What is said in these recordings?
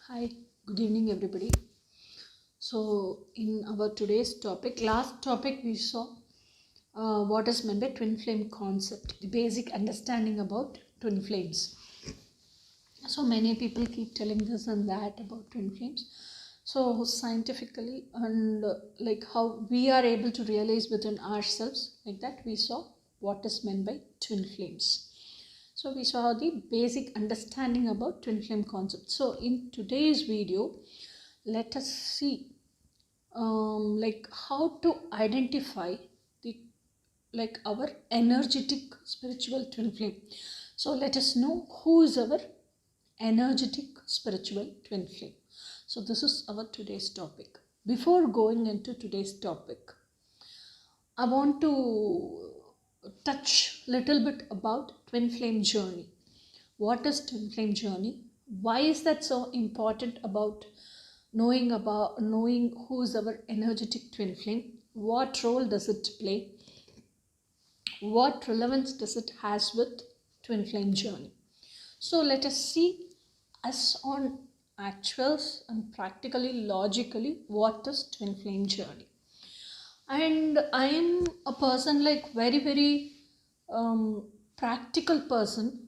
Hi, good evening, everybody. So, in our today's topic, last topic we saw what is meant by twin flame concept, the basic understanding about twin flames. So, many people keep telling this and that about twin flames. So, scientifically, and like how we are able to realize within ourselves, like that, we saw what is meant by twin flames. So we saw the basic understanding about twin flame concept. So in today's video, let us see like how to identify the like our energetic spiritual twin flame. So let us know who is our energetic spiritual twin flame. So this is our today's topic. Before going into today's topic, I want to touch little bit about twin flame journey. What is twin flame journey? Why is that so important about knowing who is our energetic twin flame? What role does it play? What relevance does it has with twin flame journey? So let us see us on actuals and practically logically what is twin flame journey. And I am a person like very practical person,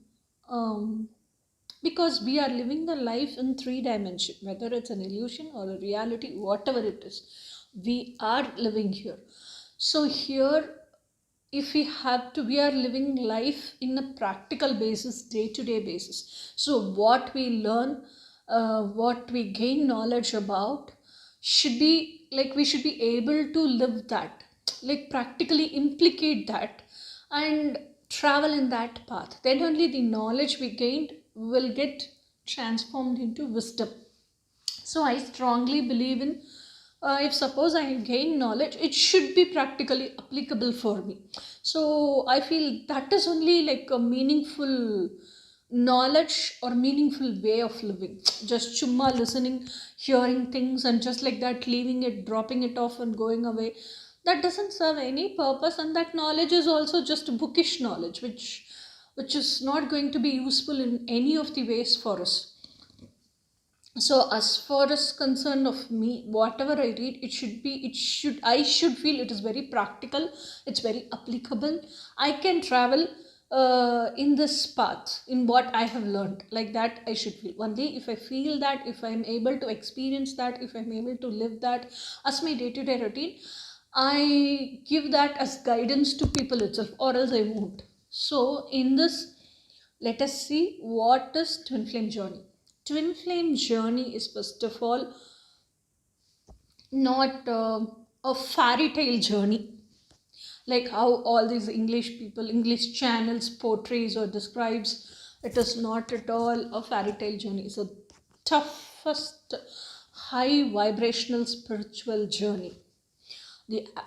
because we are living the life in three dimension, whether it's an illusion or a reality, whatever it is, we are living here. So here, if we are living life in a practical basis, day to day basis. So what we learn, what we gain knowledge about should be like we should be able to live that, like practically implicate that and travel in that path. Then only the knowledge we gained will get transformed into wisdom. So I strongly believe in, if suppose I gain knowledge, it should be practically applicable for me. So I feel that is only like a meaningful knowledge or meaningful way of living. Just chumma listening, hearing things and just like that leaving it, dropping it off and going away, that doesn't serve any purpose. And that knowledge is also just bookish knowledge, which is not going to be useful in any of the ways for us. So as far as concerned of me, whatever I read, I should feel it is very practical, it's very applicable. I can travel in this path, in what I have learned, like that I should feel. Only if I feel that, if I'm able to experience that, if I'm able to live that as my day-to-day routine, I give that as guidance to people itself, or else I won't. So in this, let us see what is twin flame journey. Twin flame journey is first of all not a fairy tale journey, like how all these English people, English channels portrays or describes. It is not at all a fairy tale journey. It's a toughest, high vibrational spiritual journey.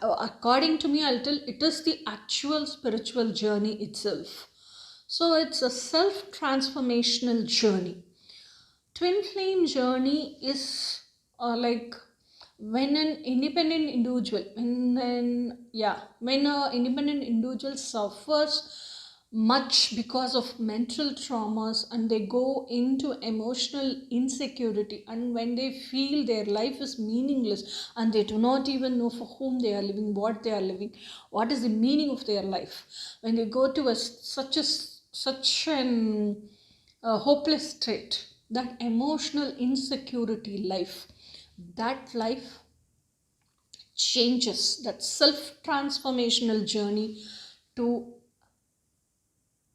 According to me, I'll tell it is the actual spiritual journey itself. So it's a self transformational journey. Twin flame journey is like when an independent individual, when an independent individual suffers much because of mental traumas and they go into emotional insecurity, and when they feel their life is meaningless and they do not even know for whom they are living, what they are living, what is the meaning of their life, when they go to such an hopeless state, that emotional insecurity life, that life changes, that self transformational journey to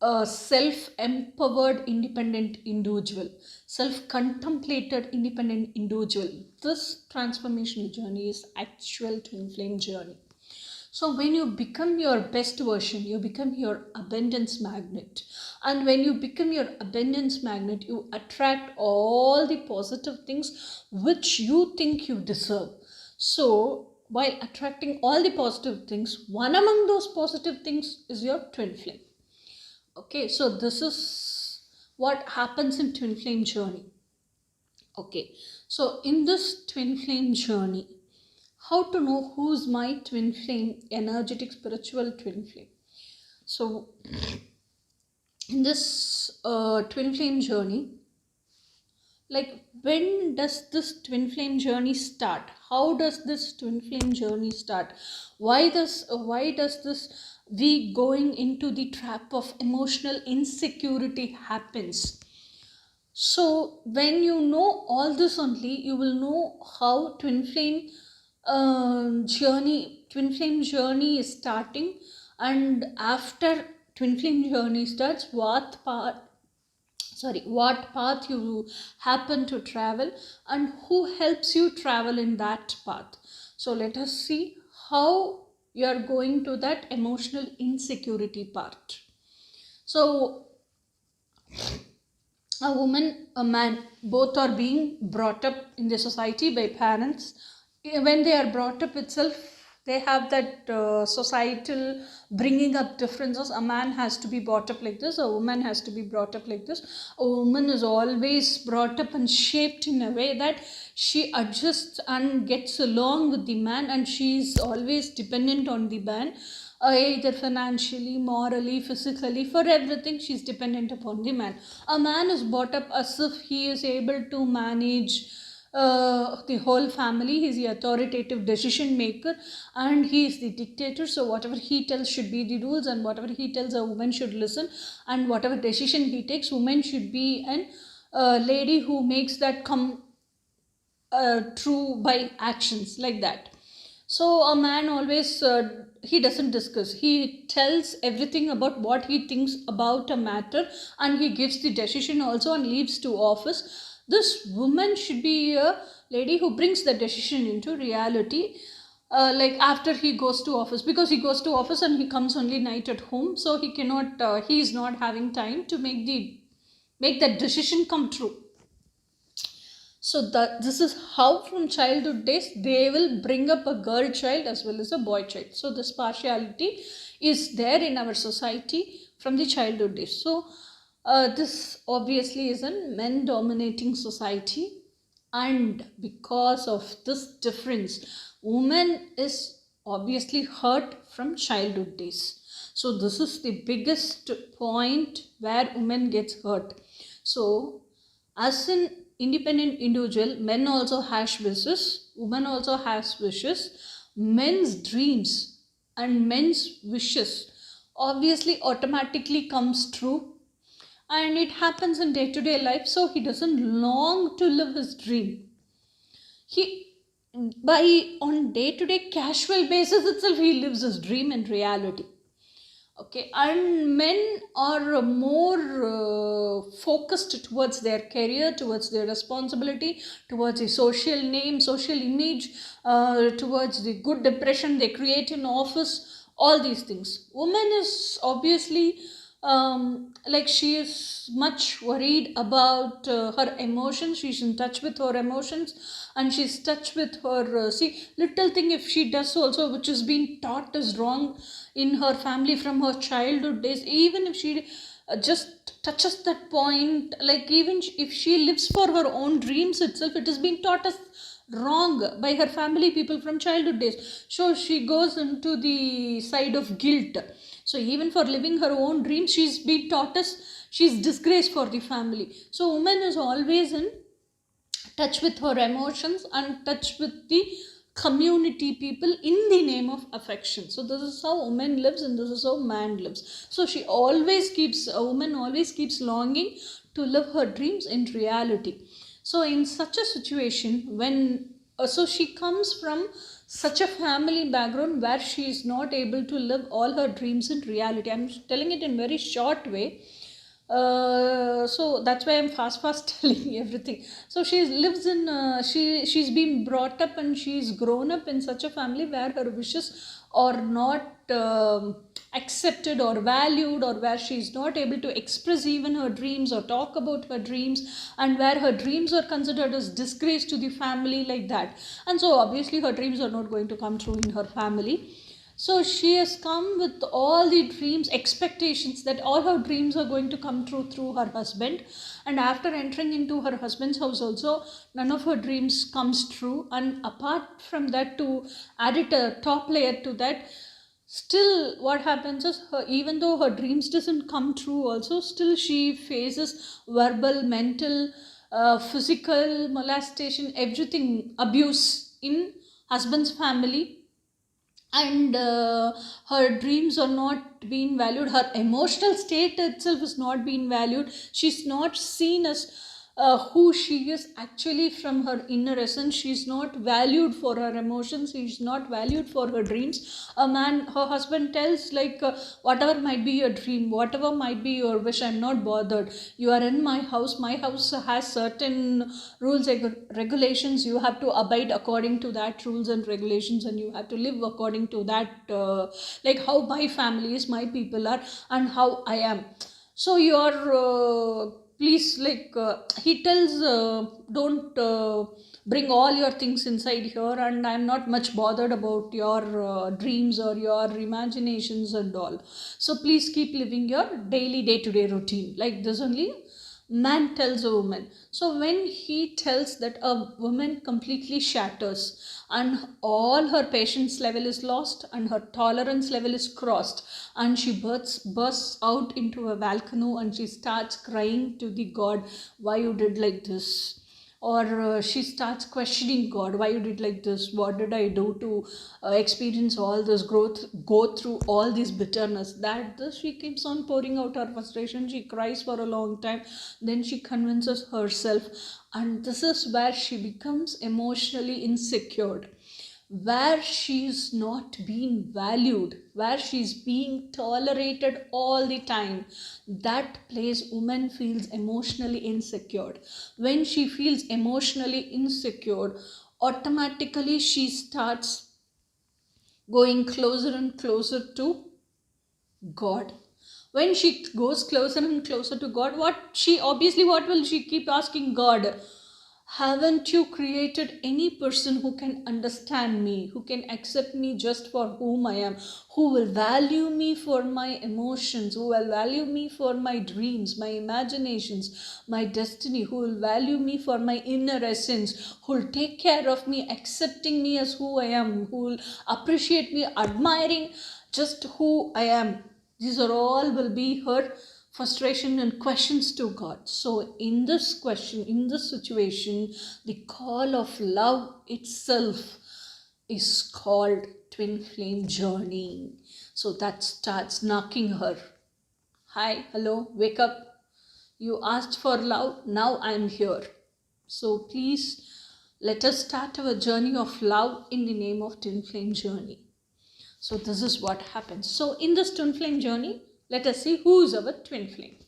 a self empowered independent individual, self contemplated independent individual. This transformational journey is actual twin flame journey. So when you become your best version, you become your abundance magnet. And when you become your abundance magnet, you attract all the positive things which you think you deserve. So while attracting all the positive things, one among those positive things is your twin flame. Okay, so this is what happens in twin flame journey. Okay, so in this twin flame journey, how to know who's my twin flame, energetic spiritual twin flame? So in this twin flame journey, Like, when does this twin flame journey start? How does this twin flame journey start? Why does this we going into the trap of emotional insecurity happens? So when you know all this only, you will know how twin flame journey is starting, and after twin flame journey starts, what path you happen to travel, and who helps you travel in that path. So let us see how you are going to that emotional insecurity part. So a woman, a man, both are being brought up in the society by parents. When they are brought up itself, they have that societal bringing up differences. A man has to be brought up like this, a woman has to be brought up like this. A woman is always brought up and shaped in a way that she adjusts and gets along with the man, and she is always dependent on the man, either financially, morally, physically, for everything she's dependent upon the man. A man is brought up as if he is able to manage the whole family. He's the authoritative decision maker and he is the dictator. So whatever he tells should be the rules, and whatever he tells, a woman should listen, and whatever decision he takes, woman should be an lady who makes that come true by actions, like that. So a man always he doesn't discuss, he tells everything about what he thinks about a matter, and he gives the decision also and leaves to office. This woman should be a lady who brings the decision into reality, like after he goes to office, because he goes to office and he comes only night at home, so he cannot he is not having time to make that decision come true. So that this is how from childhood days they will bring up a girl child as well as a boy child. So this partiality is there in our society from the childhood days. So this obviously is a men dominating society, and because of this difference, woman is obviously hurt from childhood days. So this is the biggest point where women gets hurt. So as an independent individual, men also has wishes, women also has wishes. Men's dreams and men's wishes obviously automatically comes true, and it happens in day-to-day life. So he doesn't long to live his dream. He, by on day-to-day casual basis itself, he lives his dream in reality. Okay, and men are more focused towards their career, towards their responsibility, towards the social name, social image, towards the good impression they create in office, all these things. Woman is obviously like she is much worried about her emotions. She's in touch with her emotions, and she's touch with her see, little thing if she does also which is being taught is wrong in her family from her childhood days, even if she just touches that point, like even if she lives for her own dreams itself, it is being taught as wrong by her family people from childhood days. So she goes into the side of guilt. So even for living her own dreams, she's been taught as she's disgraced for the family. So woman is always in touch with her emotions and touch with the community people in the name of affection. So this is how woman lives, and this is how man lives. So a woman always keeps longing to live her dreams in reality. So in such a situation, when so she comes from such a family background where she is not able to live all her dreams in reality. I'm telling it in very short way, so that's why I'm fast telling everything. So she lives in she's been brought up and she's grown up in such a family where her wishes are not accepted or valued, or where she's not able to express even her dreams or talk about her dreams, and where her dreams are considered as disgrace to the family, like that. And so obviously her dreams are not going to come true in her family. So she has come with all the dreams, expectations that all her dreams are going to come true through her husband. And after entering into her husband's house also, none of her dreams comes true. And apart from that, to add it a top layer to that, still what happens is even though her dreams doesn't come true also, still she faces verbal, mental physical molestation, everything, abuse in husband's family, and her dreams are not being valued, her emotional state itself is not being valued, she's not seen as who she is actually from her inner essence, she's not valued for her emotions, she's not valued for her dreams. A man, her husband tells like, whatever might be your dream, whatever might be your wish, I'm not bothered, you are in my house has certain rules and regulations, you have to abide according to that rules and regulations, and you have to live according to that, like how my family is, my people are, and how I am. So you're please, like he tells, don't bring all your things inside here, and I'm not much bothered about your dreams or your imaginations and all, so please keep living your daily day-to-day routine, like this only man tells a woman. So when he tells that, a woman completely shatters, and all her patience level is lost and her tolerance level is crossed, and she bursts out into a volcano and she starts crying to the god, why you did like this, or she starts questioning god, why you did like this, what did I do to experience all this growth, go through all this bitterness, that this, she keeps on pouring out her frustration, she cries for a long time, then she convinces herself, and this is where she becomes emotionally insecure, where she's not being valued, where she's being tolerated all the time. That place woman feels emotionally insecure. When she feels emotionally insecure, automatically she starts going closer and closer to God. When she goes closer and closer to God, what will she keep asking God? Haven't you created any person who can understand me, who can accept me just for whom I am, who will value me for my emotions, who will value me for my dreams, my imaginations, my destiny, who will value me for my inner essence, who will take care of me, accepting me as who I am, who will appreciate me, admiring just who I am. These are all will be her frustration and questions to God. So in this question, in this situation, the call of love itself is called twin flame journey. So that starts knocking her. Hi, hello, wake up. You asked for love, now I'm here. So please let us start our journey of love in the name of twin flame journey. So this is what happens. So in this twin flame journey, let us see who is our twin flame.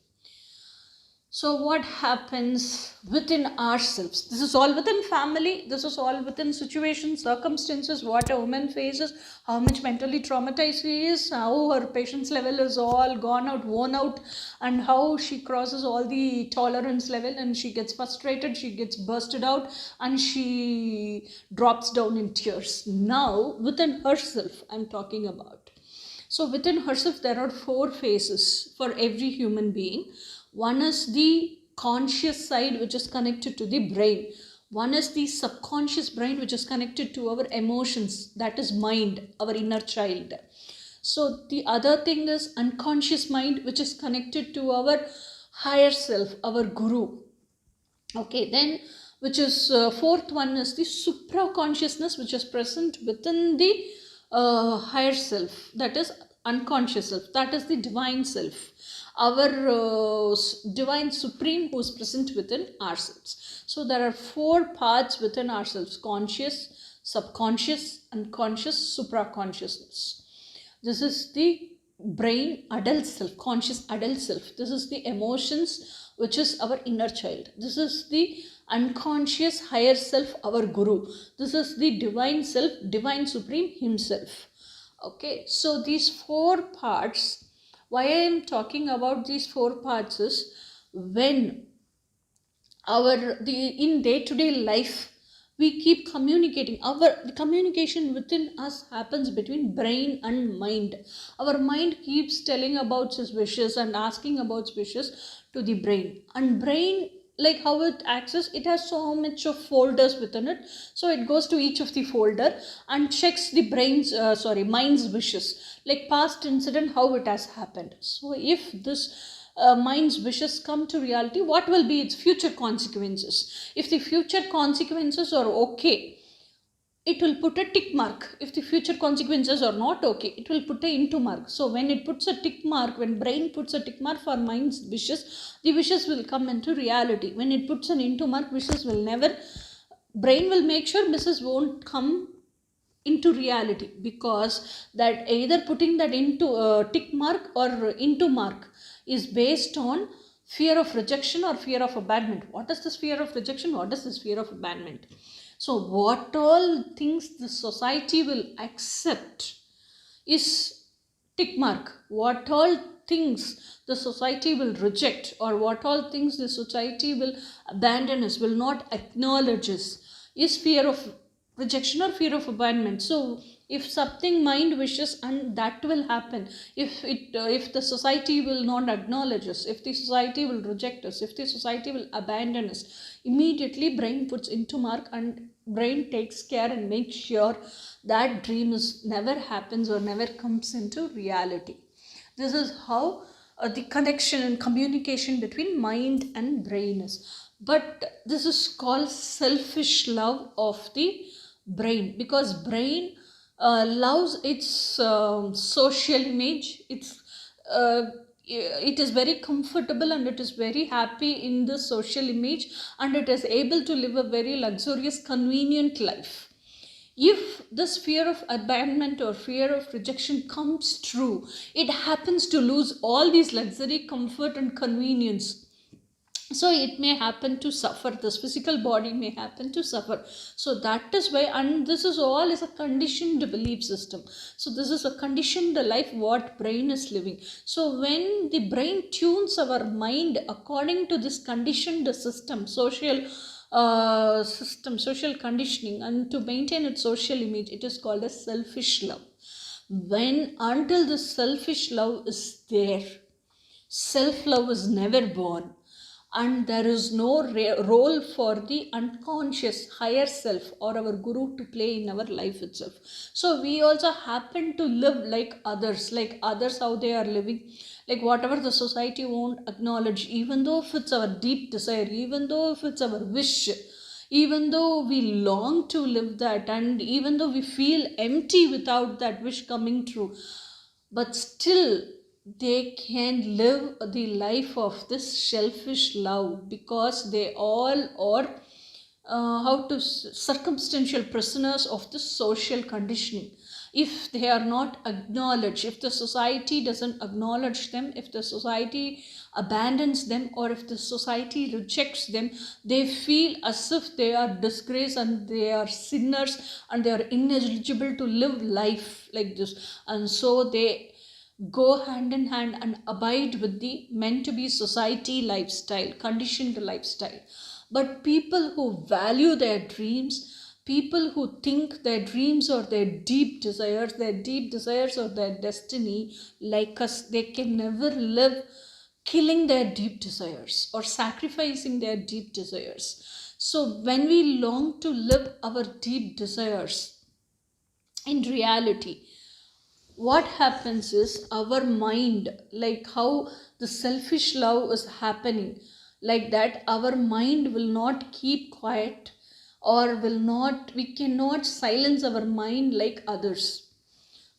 So what happens within ourselves? This is all within family. This is all within situations, circumstances, what a woman faces, how much mentally traumatized she is, how her patience level is all gone out, worn out, and how she crosses all the tolerance level and she gets frustrated, she gets bursted out, and she drops down in tears. Now, within herself, I'm talking about. So within herself, there are 4 phases for every human being. One is the conscious side, which is connected to the brain. One is the subconscious brain, which is connected to our emotions, that is mind, our inner child. So the other thing is unconscious mind, which is connected to our higher self, our guru. Okay, then which is fourth one is the supra consciousness, which is present within the higher self, that is unconscious self, that is the divine self, our divine supreme who is present within ourselves. So there are 4 parts within ourselves: conscious, subconscious, unconscious, supraconsciousness. This is the brain adult self, conscious adult self. This is the emotions, which is our inner child. This is the unconscious higher self, our guru. This is the divine self, divine supreme himself. Okay, so these 4 parts, why I am talking about these 4 parts is, when in day-to-day life we keep communicating, the communication within us happens between brain and mind. Our mind keeps telling about its wishes and asking about its wishes to the brain, and brain, like how it access, it has so much of folders within it, so it goes to each of the folder and checks the mind's wishes, like past incident, how it has happened. So if this mind's wishes come to reality, what will be its future consequences? If the future consequences are okay, it will put a tick mark. If the future consequences are not okay, it will put a into mark. So when it puts a tick mark, when brain puts a tick mark for mind's wishes, the wishes will come into reality. When it puts an into mark, wishes will never, brain will make sure wishes won't come into reality, because that either putting that into tick mark or into mark is based on fear of rejection or fear of abandonment. What is this fear of rejection? What is this fear of abandonment? So what all things the society will accept is tick mark. What all things the society will reject, or what all things the society will abandon us, will not acknowledge us, is fear of rejection or fear of abandonment. So if something mind wishes, and that will happen, if the society will not acknowledge us, if the society will reject us, if the society will abandon us, immediately brain puts into mark, and brain takes care and makes sure that dream is never happens or never comes into reality. This is how the connection and communication between mind and brain is. But this is called selfish love of the brain, because brain loves its social image. It is very comfortable and it is very happy in the social image, and it is able to live a very luxurious, convenient life. If this fear of abandonment or fear of rejection comes true, it happens to lose all these luxury, comfort, and convenience. So it may happen to suffer, this physical body may happen to suffer. So that is why, and this is all is a conditioned belief system. So this is a conditioned life what brain is living. So when the brain tunes our mind according to this conditioned system, social conditioning, and to maintain its social image, it is called as selfish love. When until the selfish love is there, self love is never born, and there is no role for the unconscious higher self or our guru to play in our life itself. So we also happen to live like others how they are living, like whatever the society won't acknowledge, even though if it's our deep desire, even though if it's our wish, even though we long to live that, and even though we feel empty without that wish coming true, but still they can live the life of this selfish love, because they all are circumstantial prisoners of the social conditioning. If they are not acknowledged, if the society doesn't acknowledge them, if the society abandons them, or if the society rejects them, they feel as if they are disgraced and they are sinners and they are ineligible to live life like this. And so they go hand in hand and abide with the meant to be society lifestyle, conditioned lifestyle. But people who value their dreams, people who think their dreams or their deep desires or their destiny, like us, they can never live killing their deep desires or sacrificing their deep desires. So when we long to live our deep desires in reality, what happens is our mind, like how the selfish love is happening, like that our mind will not keep quiet, or will not, we cannot silence our mind like others.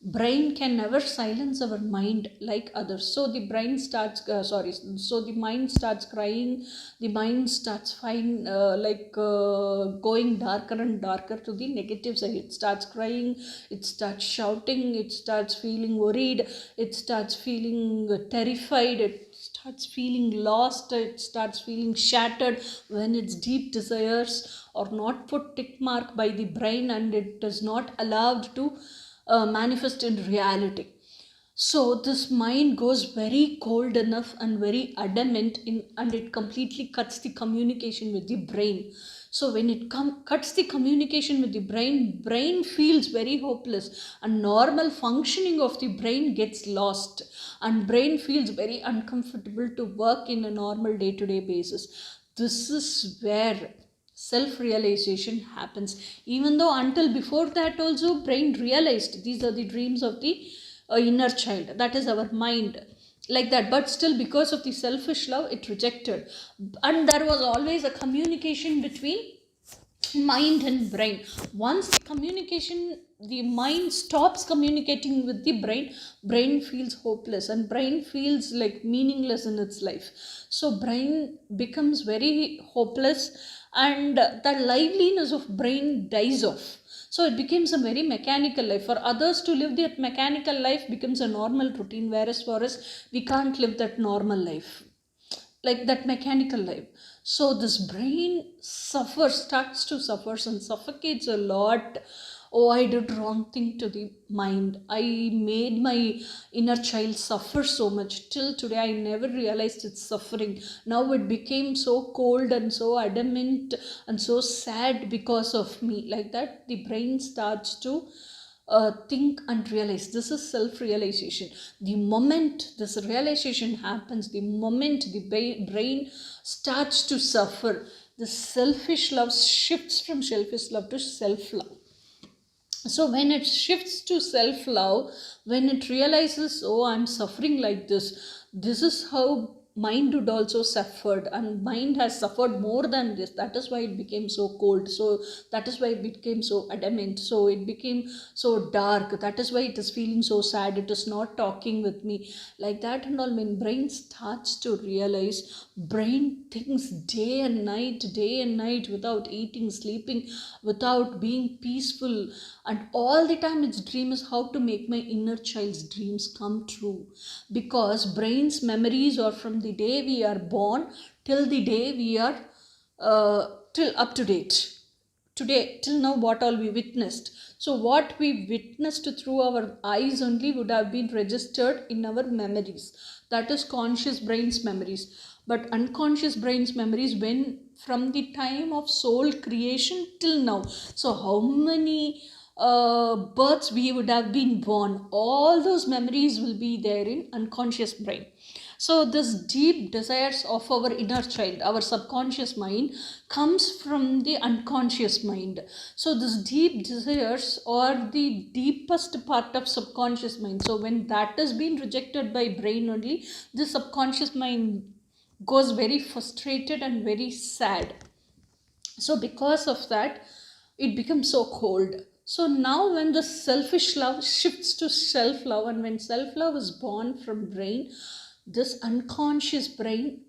Brain can never silence our mind like others. So the brain starts so the mind starts crying, the mind starts going darker and darker to the negative side. It starts crying, it starts shouting, it starts feeling worried, it starts feeling terrified, it starts feeling lost, it starts feeling shattered when its deep desires are not put tick mark by the brain, and it is not allowed to manifest in reality. So this mind goes very cold enough and very adamant in, and it completely cuts the communication with the brain. So when it cuts the communication with the brain feels very hopeless, and normal functioning of the brain gets lost, and brain feels very uncomfortable to work in a normal day-to-day basis. This is where self-realization happens. Even though until before that also brain realized these are the dreams of the inner child, that is our mind, like that. But still, because of the selfish love, it rejected. And there was always a communication between mind and brain. Once the communication, the mind stops communicating with the brain, brain feels hopeless and brain feels like meaningless in its life. So brain becomes very hopeless, and the liveliness of brain dies off. So it becomes a very mechanical life. For others to live that mechanical life becomes a normal routine, whereas for us, we can't live that normal life, like that mechanical life. So this brain suffers, starts to suffers and suffocates a lot. Oh, I did wrong thing to the mind, I made my inner child suffer so much. Till today I never realized it's suffering. Now it became so cold and so adamant and so sad because of me. Like that, the brain starts to think and realize. This is self-realization. The moment this realization happens, the moment the brain starts to suffer, the selfish love shifts from selfish love to self-love. So when it shifts to self-love, when it realizes, oh, I'm suffering like this is how mind would also suffered, and mind has suffered more than this. That is why it became so cold. So that is why it became so adamant. So it became so dark. That is why it is feeling so sad. It is not talking with me, like that and all. When brain starts to realize, brain thinks day and night, without eating, sleeping, without being peaceful, and all the time its dream is how to make my inner child's dreams come true. Because brain's memories are from the day we are born till the day we are till up to date. Today till now, what all we witnessed. So what we witnessed through our eyes only would have been registered in our memories. That is conscious brain's memories. But unconscious brain's memories, when from the time of soul creation till now. So how many births we would have been born, all those memories will be there in unconscious brain. So this deep desires of our inner child, our subconscious mind, comes from the unconscious mind. So this deep desires are the deepest part of subconscious mind. So when that has been rejected by brain only, the subconscious mind goes very frustrated and very sad. So because of that, it becomes so cold. So now when the selfish love shifts to self love, and when self love is born from brain, this unconscious brain,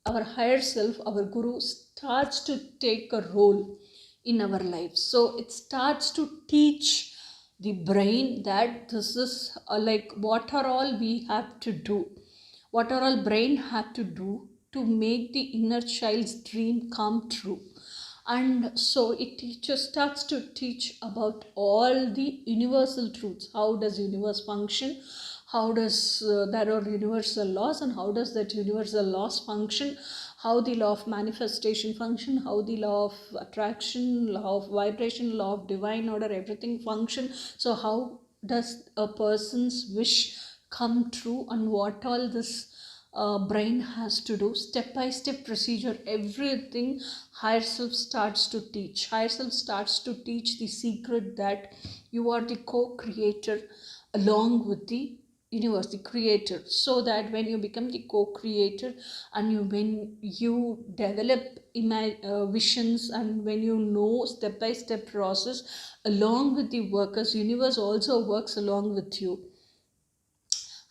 our higher self, our guru, starts to take a role in our life. So it starts to teach the brain that this is like what are all we have to do, what are all brain have to do to make the inner child's dream come true. And so it starts to teach about all the universal truths. How does universe function? How does there are universal laws, and how does that universal laws function? How the law of manifestation function, how the law of attraction, law of vibration, law of divine order, everything function. So how does a person's wish come true, and what all this brain has to do, step by step procedure, everything higher self starts to teach. Higher self starts to teach the secret that you are the co-creator along with the universe, the creator. So that when you become the co-creator, and when you develop visions, and when you know step by step process along with the workers, universe also works along with you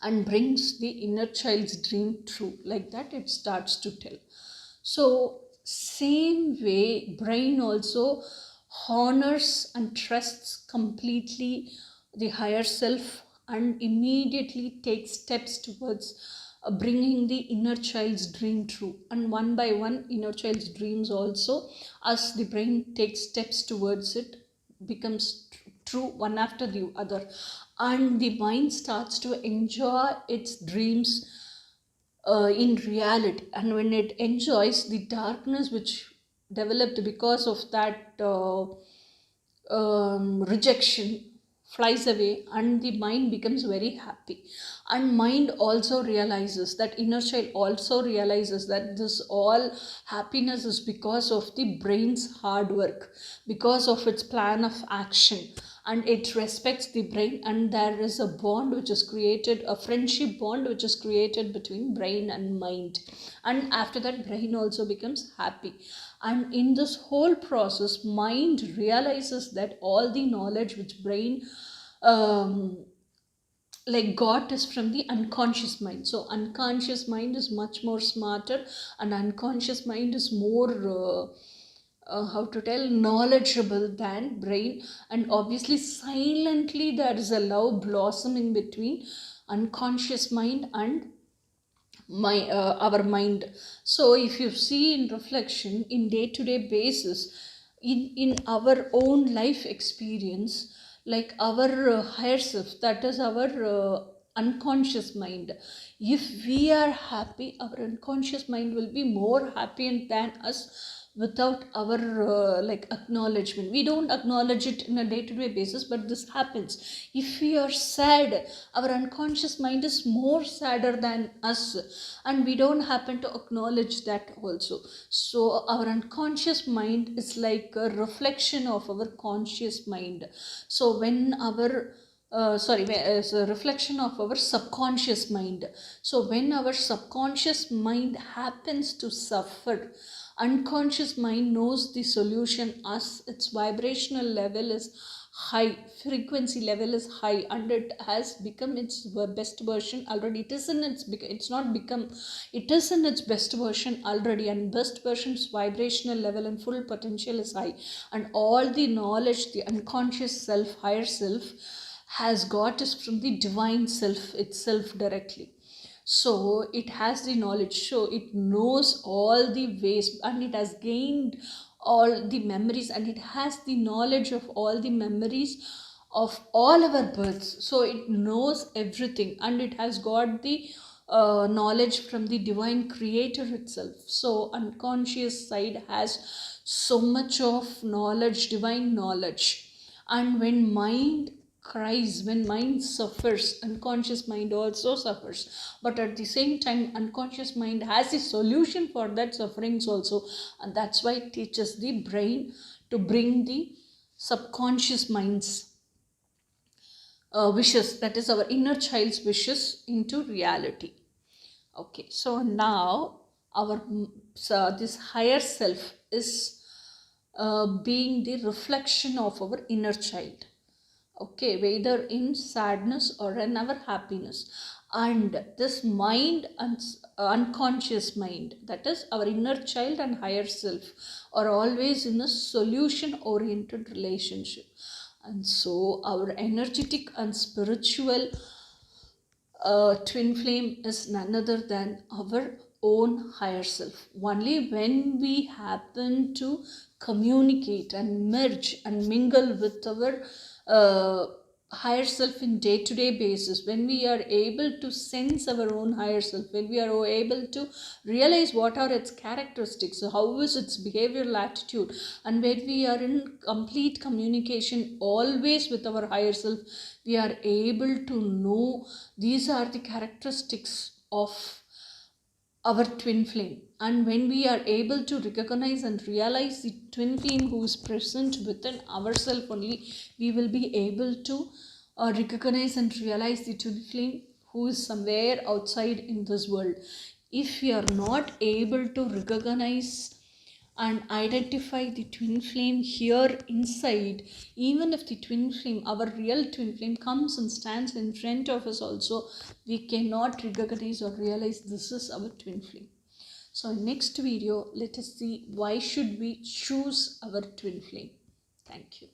and brings the inner child's dream true. Like that it starts to tell. So same way, brain also honors and trusts completely the higher self, and immediately takes steps towards bringing the inner child's dream true. And one by one, inner child's dreams also, as the brain takes steps towards it, becomes true one after the other. And the mind starts to enjoy its dreams in reality. And when it enjoys, the darkness which developed because of that rejection flies away, and the mind becomes very happy. And mind also realizes, that inner child also realizes, that this all happiness is because of the brain's hard work, because of its plan of action. and it respects the brain, and there is a bond which is created, a friendship bond which is created between brain and mind, and after that brain also becomes happy. And in this whole process, mind realizes that all the knowledge which brain like got is from the unconscious mind. So unconscious mind is much more smarter, and unconscious mind is more how to tell, knowledgeable than brain. And obviously silently there is a love blossoming between unconscious mind and our mind. So if you see in reflection in day-to-day basis, in our own life experience, like our higher self, that is our unconscious mind, if we are happy, our unconscious mind will be more happy than us, without our like acknowledgement. We don't acknowledge it in a day-to-day basis, but this happens. If we are sad, our unconscious mind is more sadder than us, and we don't happen to acknowledge that also. So our unconscious mind is like a reflection of our conscious mind. So when our as a reflection of our subconscious mind. So when our subconscious mind happens to suffer, unconscious mind knows the solution as its vibrational level is high, frequency level is high, and it has become its best version already. It is in its, it's not become, it is in its best version already, and best version's vibrational level and full potential is high, and all the knowledge the unconscious self, higher self, has got is from the divine self itself directly. So it has the knowledge, so it knows all the ways, and it has gained all the memories, and it has the knowledge of all the memories of all our births. So it knows everything, and it has got the knowledge from the divine creator itself. So unconscious side has so much of knowledge, divine knowledge. And when mind cries, when mind suffers, unconscious mind also suffers, but at the same time unconscious mind has a solution for that sufferings also, and that's why it teaches the brain to bring the subconscious mind's wishes, that is our inner child's wishes, into reality. Okay, so now our this higher self is being the reflection of our inner child. Okay, whether in sadness or in our happiness. And this mind and unconscious mind, that is our inner child and higher self, are always in a solution oriented relationship. And so our energetic and spiritual twin flame is none other than our own higher self. Only when we happen to communicate and merge and mingle with our higher self in day-to-day basis, when we are able to sense our own higher self, when we are able to realize what are its characteristics, how is its behavioral attitude, and when we are in complete communication always with our higher self, we are able to know these are the characteristics of our twin flame. And when we are able to recognize and realize the twin flame who is present within ourselves only, we will be able to recognize and realize the twin flame who is somewhere outside in this world. If we are not able to recognize and identify the twin flame here inside, even if the twin flame, our real twin flame, comes and stands in front of us also, we cannot recognize or realize this is our twin flame. So in next video, let us see why should we choose our twin flame. Thank you.